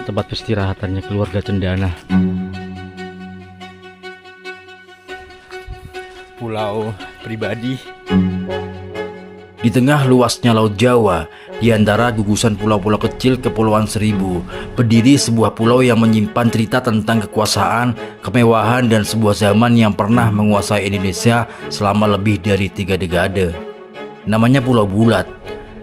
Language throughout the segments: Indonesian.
tempat peristirahatannya keluarga Cendana. Pulau pribadi. Di tengah luasnya Laut Jawa, di antara gugusan pulau-pulau kecil Kepulauan Seribu, berdiri sebuah pulau yang menyimpan cerita tentang kekuasaan, kemewahan, dan sebuah zaman yang pernah menguasai Indonesia selama lebih dari 3 dekade. Namanya Pulau Bulat,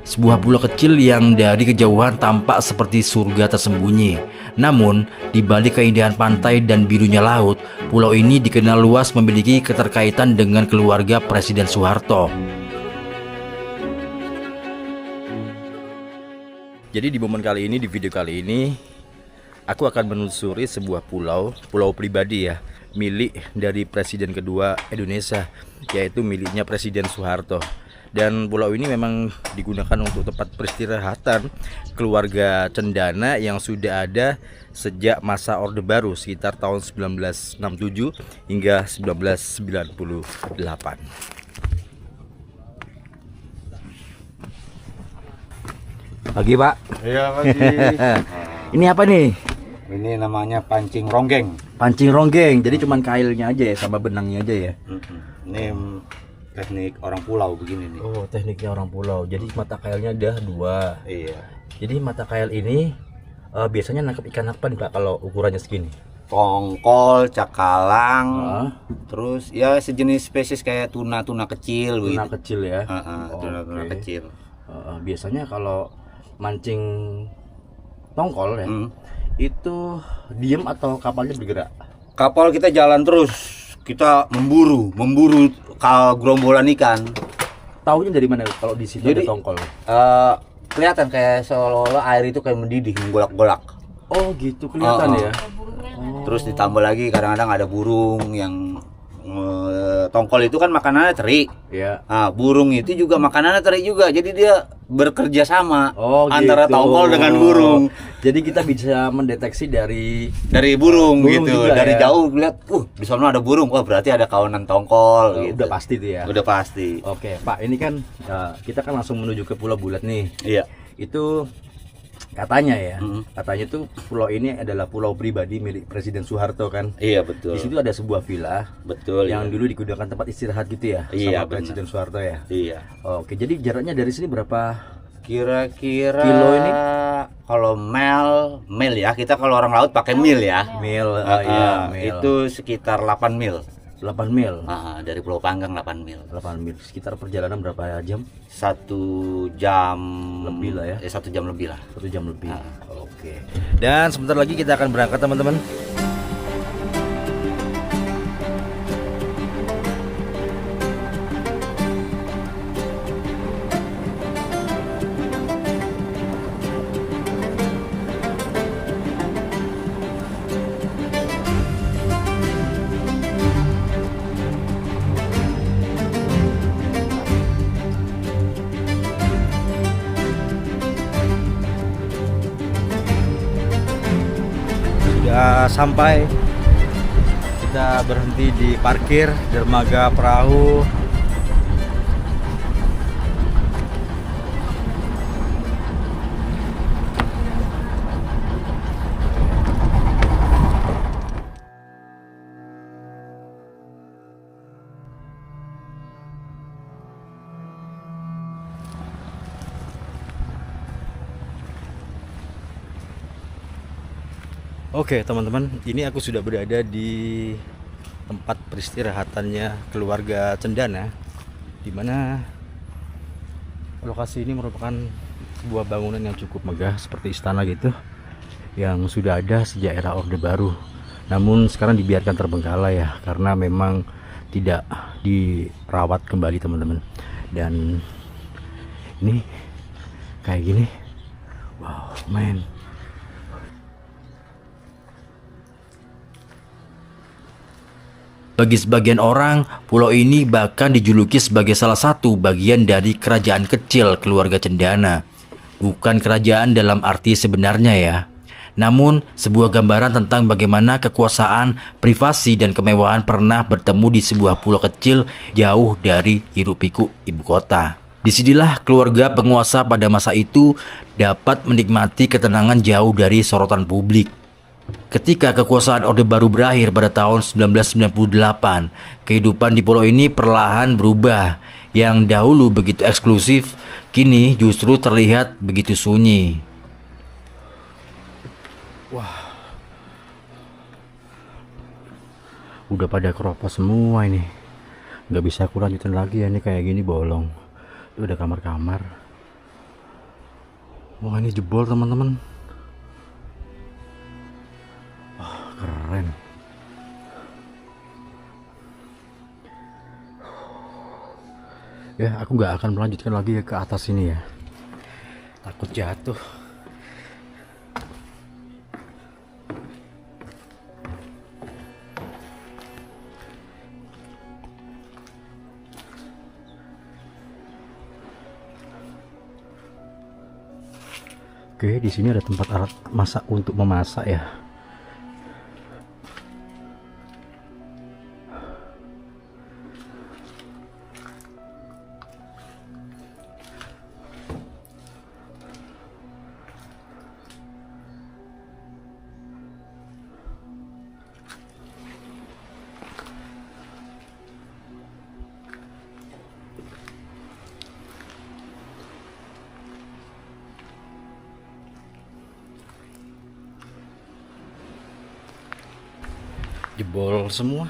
sebuah pulau kecil yang dari kejauhan tampak seperti surga tersembunyi. Namun, di balik keindahan pantai dan birunya laut, pulau ini dikenal luas memiliki keterkaitan dengan keluarga Presiden Soeharto. Jadi di momen kali ini, di video kali ini, aku akan menelusuri sebuah pulau pribadi ya, milik dari Presiden kedua Indonesia, yaitu miliknya Presiden Soeharto. Dan pulau ini memang digunakan untuk tempat peristirahatan keluarga Cendana yang sudah ada sejak masa Orde Baru sekitar tahun 1967 hingga 1998. Pagi, Pak. Iya, pagi. Ini apa nih? Ini namanya pancing ronggeng. Pancing ronggeng. Jadi cuman kailnya aja ya, sama benangnya aja ya. Ini teknik orang pulau begini nih. Oh, tekniknya orang pulau. Jadi mata kailnya ada 2. Iya. Jadi mata kail ini biasanya nangkep ikan apa nih, Pak, kalau ukurannya segini? Tongkol, cakalang, Ah. terus ya sejenis spesies kayak tuna kecil begitu. Tuna kecil ya. Tuna Oke. kecil. Biasanya kalau mancing tongkol ya, itu diem atau kapalnya bergerak? Kapal kita jalan terus. Kita memburu gerombolan ikan. Taunya dari mana kalau di situ Jadi, ada tongkol? Kelihatan kayak seolah-olah air itu kayak mendidih, menggolak-golak. Oh gitu, kelihatan ya. Terus ditambah lagi kadang-kadang ada burung yang tongkol itu kan makanannya teri. Ya. Nah, burung itu juga makanannya teri juga. Jadi dia bekerja sama antara gitu. tongkol dengan burung. Jadi kita bisa mendeteksi dari Burung Burung gitu. juga Dari ya? jauh lihat, di sana ada burung. Wah, berarti ada kawanan tongkol gitu. udah pasti tuh ya. Udah pasti. Oke, Pak, ini kan kita kan langsung menuju ke Pulau Bulat nih. Iya. Itu katanya ya, katanya tuh pulau ini adalah pulau pribadi milik Presiden Soeharto kan. Iya, betul. Di situ ada sebuah villa Betul. yang iya. dulu digunakan tempat istirahat gitu ya, Iya, sama Presiden Soeharto ya. Iya. Oke, jadi jaraknya dari sini berapa? Kira-kira Kilo ini? kalau mil ya, kita kalau orang laut pakai mil ya. Mil, Iya, mil. itu sekitar 8 mil. 8 mil. Dari Pulau Panggang 8 mil. 8 mil. Sekitar perjalanan berapa jam? 1 jam Lebih lah ya. 1 jam lebih lah. 1 jam lebih. Ah. Oke. Dan sebentar lagi kita akan berangkat teman-teman. Sudah sampai, kita berhenti di parkir dermaga perahu. Oke teman-teman, ini aku sudah berada di tempat peristirahatannya keluarga Cendana, dimana lokasi ini merupakan sebuah bangunan yang cukup megah seperti istana gitu, yang sudah ada sejak era Orde Baru. Namun sekarang dibiarkan terbengkalai ya, karena memang tidak dirawat kembali teman-teman. Dan ini kayak gini, wow man. Bagi sebagian orang, pulau ini bahkan dijuluki sebagai salah satu bagian dari kerajaan kecil keluarga Cendana. Bukan kerajaan dalam arti sebenarnya ya. Namun, sebuah gambaran tentang bagaimana kekuasaan, privasi, dan kemewahan pernah bertemu di sebuah pulau kecil jauh dari hiruk-pikuk ibu kota. Disinilah keluarga penguasa pada masa itu dapat menikmati ketenangan jauh dari sorotan publik. Ketika kekuasaan Orde Baru berakhir pada tahun 1998, kehidupan di pulau ini perlahan berubah. Yang dahulu begitu eksklusif, kini justru terlihat begitu sunyi. Udah pada keropos semua ini. Nggak bisa aku lanjutin lagi ya, ini kayak gini bolong. Itu udah kamar-kamar. Wah, ini jebol teman-teman. Wah, keren. Ya, aku nggak akan melanjutkan lagi ya ke atas ini ya. Takut jatuh. Oke, di sini ada tempat alat masak untuk memasak ya. Jebol semua.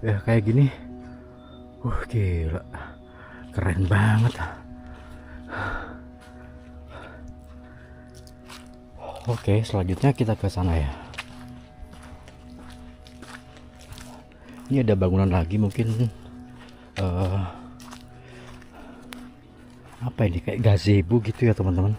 Ya kayak gini. Gila. Keren banget. Oke, selanjutnya kita ke sana ya. Ini ada bangunan lagi mungkin apa ini, kayak gazebo gitu ya teman-teman.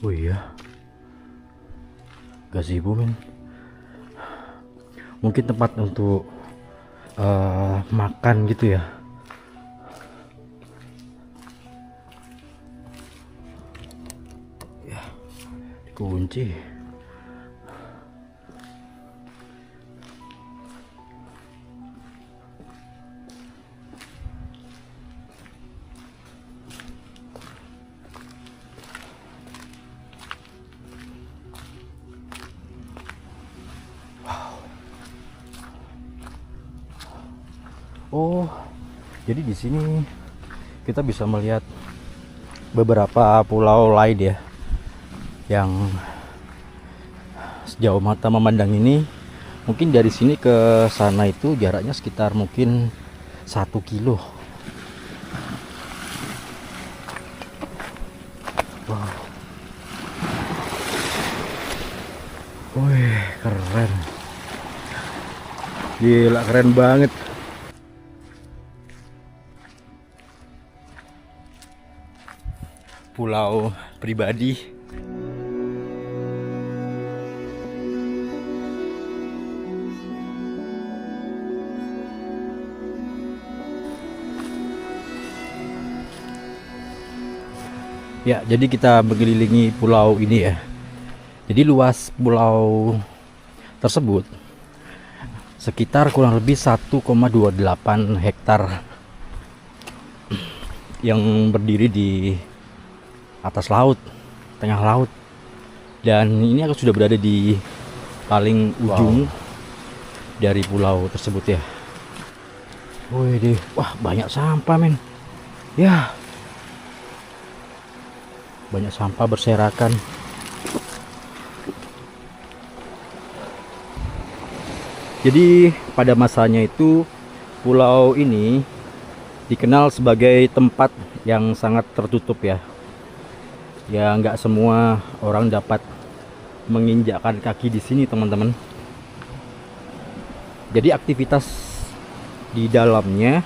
Oh iya, gazebo men. Mungkin tempat untuk makan gitu ya. Ya, dikunci. Oh, jadi di sini kita bisa melihat beberapa pulau lain ya, yang sejauh mata memandang ini. Mungkin dari sini ke sana itu jaraknya sekitar mungkin 1 kilo. Wow. Wih, keren. Gila, keren banget. Pulau pribadi. Ya, jadi kita mengelilingi pulau ini ya. Jadi luas pulau tersebut sekitar kurang lebih 1,28 hektar yang berdiri di atas laut, tengah laut. Dan ini aku sudah berada di paling ujung dari pulau tersebut ya. Wih, wah banyak sampah men. Ya, banyak sampah berserakan. Jadi pada masanya itu pulau ini dikenal sebagai tempat yang sangat tertutup ya. Ya nggak semua orang dapat menginjakkan kaki di sini, teman-teman. Jadi aktivitas di dalamnya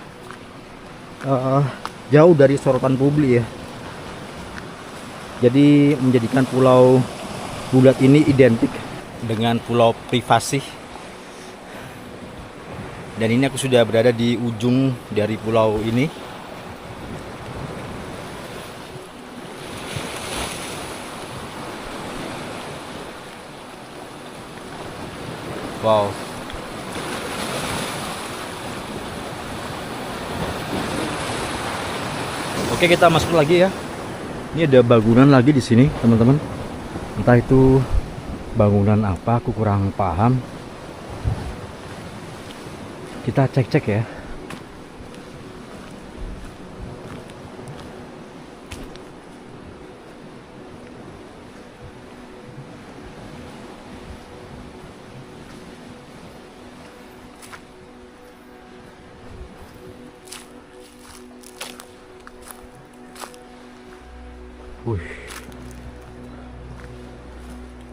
jauh dari sorotan publik ya. Jadi menjadikan Pulau Bulat ini identik dengan pulau privasi. Dan ini aku sudah berada di ujung dari pulau ini. Wow. Oke, kita masuk lagi ya. Ini ada bangunan lagi di sini, teman-teman. Entah itu bangunan apa, aku kurang paham. Kita cek-cek ya.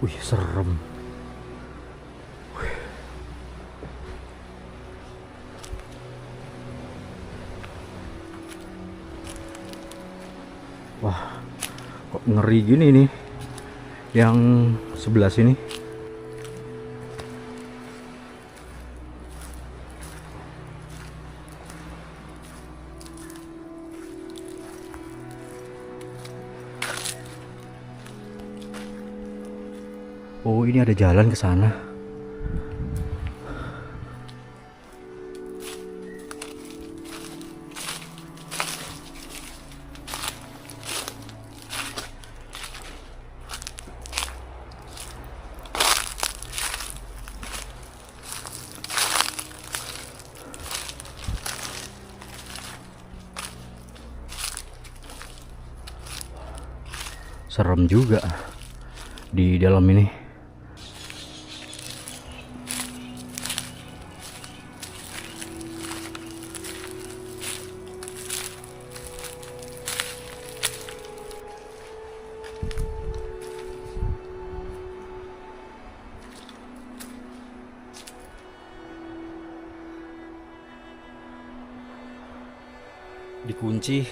Wih, serem. Wah, kok ngeri gini nih yang sebelah sini. Oh, ini ada jalan ke sana. Serem juga di dalam ini. Dikunci.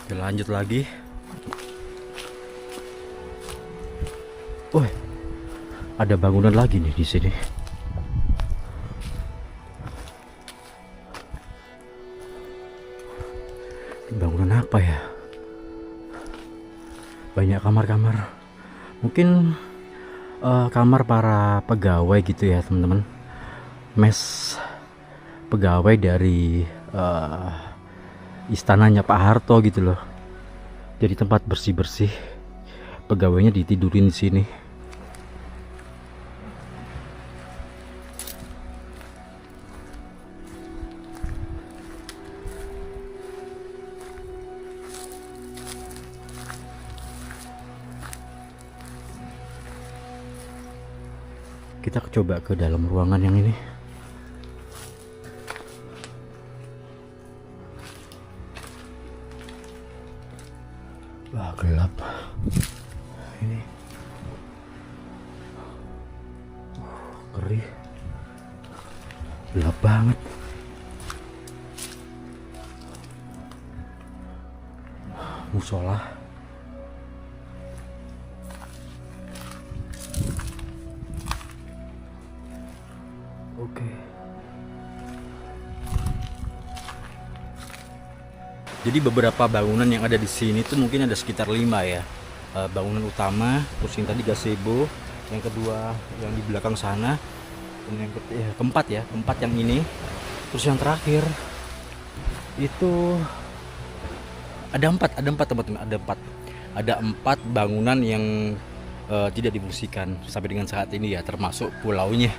Kita lanjut lagi. Oh, ada bangunan lagi nih di sini. Bangunan apa ya? Banyak kamar-kamar. Mungkin kamar para pegawai gitu ya, teman-teman. Mes pegawai dari istananya Pak Harto gitu loh. Jadi tempat bersih-bersih. Pegawainya ditidurin di sini. Kita coba ke dalam ruangan yang ini. Wah, gelap. Ini ngeri. Gelap banget. Musola. Oke. Jadi beberapa bangunan yang ada di sini tuh mungkin ada sekitar 5 ya. Bangunan utama, terus yang tadi gazebo, yang kedua yang di belakang sana, dan yang keempat yang ini, terus yang terakhir itu ada empat teman-teman, ada empat bangunan yang tidak difungsikan sampai dengan saat ini ya, termasuk pulaunya.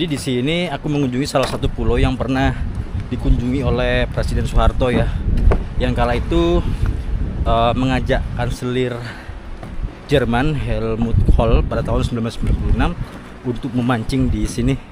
Jadi di sini aku mengunjungi salah satu pulau yang pernah dikunjungi oleh Presiden Soeharto ya. Yang kala itu mengajak kanselir Jerman Helmut Kohl pada tahun 1996 untuk memancing di sini.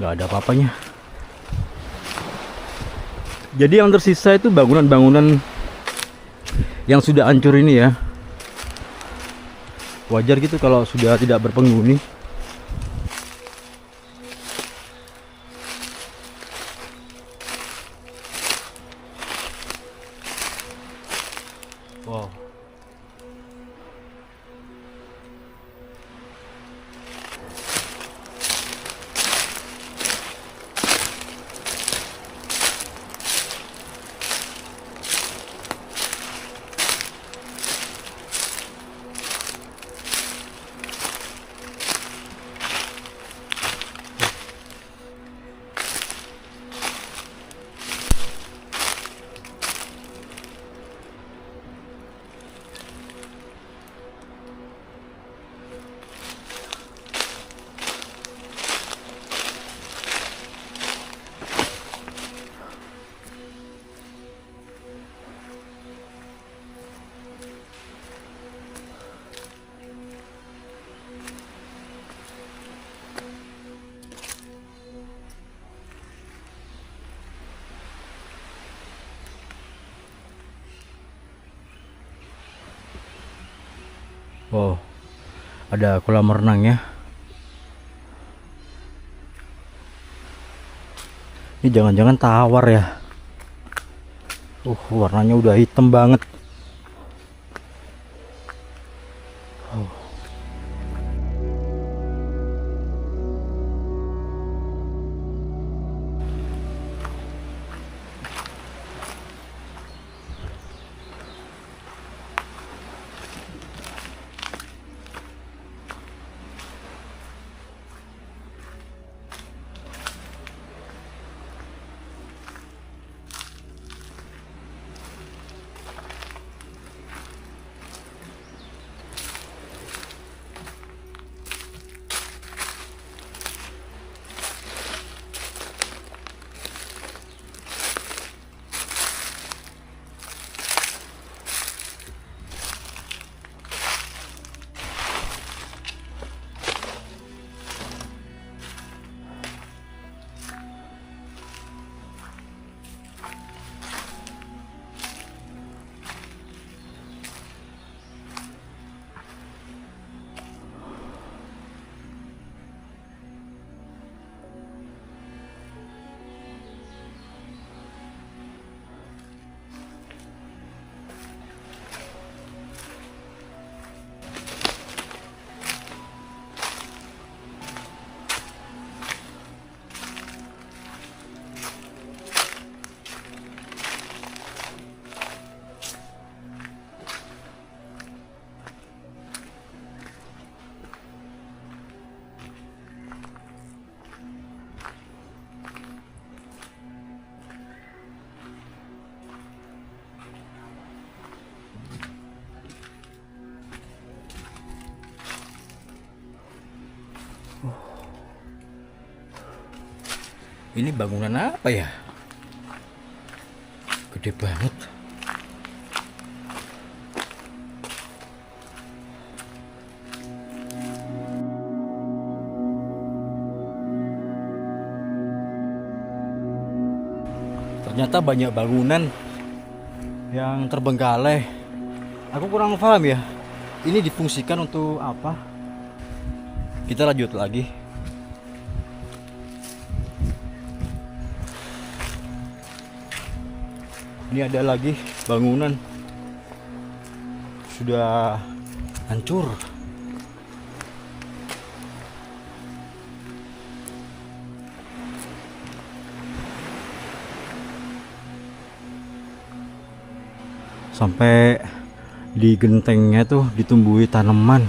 Nggak ada apa-apanya. Jadi yang tersisa itu bangunan-bangunan yang sudah hancur ini ya. Wajar gitu kalau sudah tidak berpenghuni. Wow. Wow, ada kolam renang ya. Ini jangan-jangan tawar ya. Warnanya udah hitam banget. Ini bangunan apa ya? Gede banget. Ternyata banyak bangunan yang terbengkalai. Aku kurang paham ya. Ini difungsikan untuk apa? Kita lanjut lagi. Ini ada lagi bangunan sudah hancur. Sampai di gentengnya tuh ditumbuhi tanaman.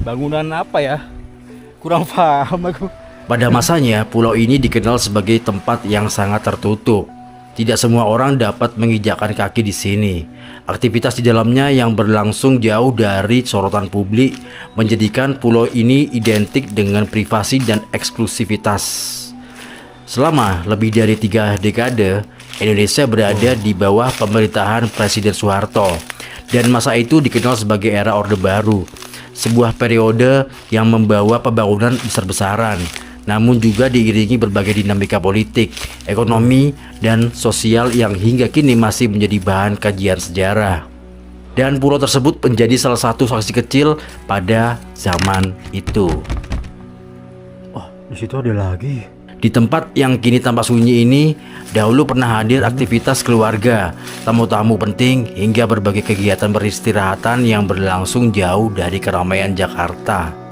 Bangunan apa ya? Kurang paham aku. Pada masanya, pulau ini dikenal sebagai tempat yang sangat tertutup. Tidak semua orang dapat menginjakkan kaki di sini. Aktivitas di dalamnya yang berlangsung jauh dari sorotan publik menjadikan pulau ini identik dengan privasi dan eksklusivitas. Selama lebih dari 3 dekade, Indonesia berada di bawah pemerintahan Presiden Soeharto, dan masa itu dikenal sebagai era Orde Baru, sebuah periode yang membawa pembangunan besar-besaran, namun juga diiringi berbagai dinamika politik, ekonomi, dan sosial yang hingga kini masih menjadi bahan kajian sejarah. Dan pulau tersebut menjadi salah satu saksi kecil pada zaman itu. Oh, di situ ada lagi. Di tempat yang kini tampak sunyi ini, dahulu pernah hadir aktivitas keluarga, tamu-tamu penting, hingga berbagai kegiatan peristirahatan yang berlangsung jauh dari keramaian Jakarta.